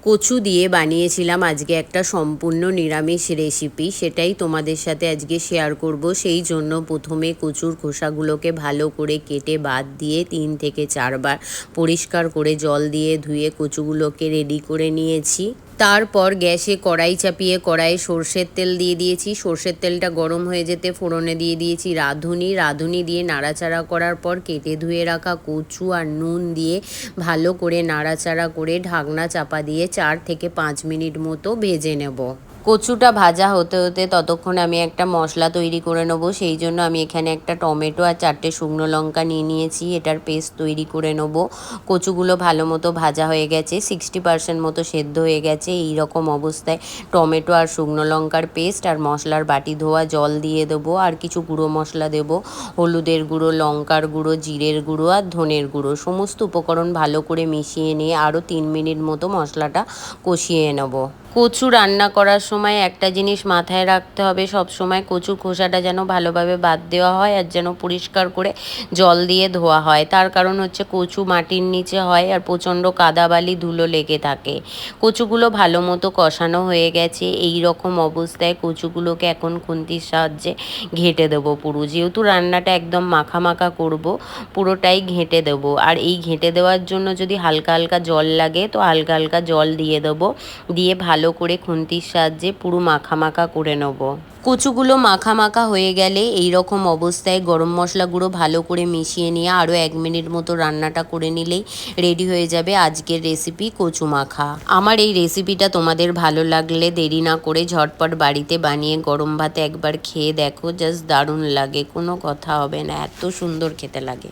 কচু দিয়ে বানিয়েছিলাম আজকে একটা সম্পূর্ণ নিরামিষ রেসিপি, সেটাই তোমাদের সাথে আজকে শেয়ার করব। সেই জন্য প্রথমে কচুর খোসাগুলোকে ভালো করে কেটে বাদ দিয়ে 3 থেকে 4 বার পরিষ্কার করে জল দিয়ে ধুয়ে কচুগুলোকে রেডি করে নিয়েছি। তারপর গ্যাসে কড়াই চাপিয়ে কড়াইয়ে সর্ষের তেল দিয়ে দিয়েছি। সর্ষের তেলটা গরম হয়ে যেতে ফোড়নে দিয়ে দিয়েছি রাঁধুনি দিয়ে নাড়াচাড়া করার পর কেটে ধুয়ে রাখা কচু আর নুন দিয়ে ভালো করে নাড়াচাড়া করে ঢাকনা চাপা দিয়ে 4 থেকে 5 মিনিট মতো ভেজে নেব। কচুটা ভাজা হতে হতে ততক্ষণে আমি একটা মশলা তৈরি করে নেবো। সেই জন্য আমি এখানে একটা টমেটো আর 4টে শুকনো লঙ্কা নিয়ে নিয়েছি, এটার পেস্ট তৈরি করে নেবো। কচুগুলো ভালো মতো ভাজা হয়ে গেছে, 60% মতো সেদ্ধ হয়ে গেছে। এই রকম অবস্থায় টমেটো আর শুকনো লঙ্কার পেস্ট আর মশলার বাটি ধোয়া জল দিয়ে দেবো, আর কিছু গুঁড়ো মশলা দেবো, হলুদের গুঁড়ো, লঙ্কার গুঁড়ো, জিরের গুঁড়ো আর ধনের গুঁড়ো। সমস্ত উপকরণ ভালো করে মিশিয়ে নিয়ে আরও 3 মিনিট মতো মশলাটা কষিয়ে নেবো। কচু রান্না করার সময় একটা জিনিস মাথায় রাখতে হবে, সব সময় কচুর খোসাটা যেন ভালোভাবে বাদ দেওয়া হয় আর যেন পরিষ্কার করে জল দিয়ে ধোয়া হয়। তার কারণ হচ্ছে কচু মাটির নিচে হয় আর প্রচণ্ড কাদাবালি ধুলো লেগে থাকে। কচুগুলো ভালো মতো কষানো হয়ে গেছে। এই রকম অবস্থায় কচুগুলোকে এখন খুন্তির সাহায্যে ঘেঁটে দেবো পুরো। যেহেতু রান্নাটা একদম মাখা মাখা করব, পুরোটাই ঘেঁটে দেবো। আর এই ঘেঁটে দেওয়ার জন্য যদি হালকা হালকা জল লাগে তো হালকা হালকা জল দিয়ে দেবো, দিয়ে ভালো করে খুন্তির সাহায্যে পুরো মাখা মাখা করে নেব। কচুগুলো মাখা মাখা হয়ে গেলে এই রকম অবস্থায় গরম মশলা গুঁড়ো ভালো করে মিশিয়ে নিয়ে আরও 1 মিনিট মতো রান্নাটা করে নিলেই রেডি হয়ে যাবে আজকের রেসিপি কচু মাখা। আমার এই রেসিপিটা তোমাদের ভালো লাগলে দেরি না করে ঝটপট বাড়িতে বানিয়ে গরম ভাতে একবার খেয়ে দেখো, জাস্ট দারুণ লাগে, কোনো কথা হবে না, এত সুন্দর খেতে লাগে।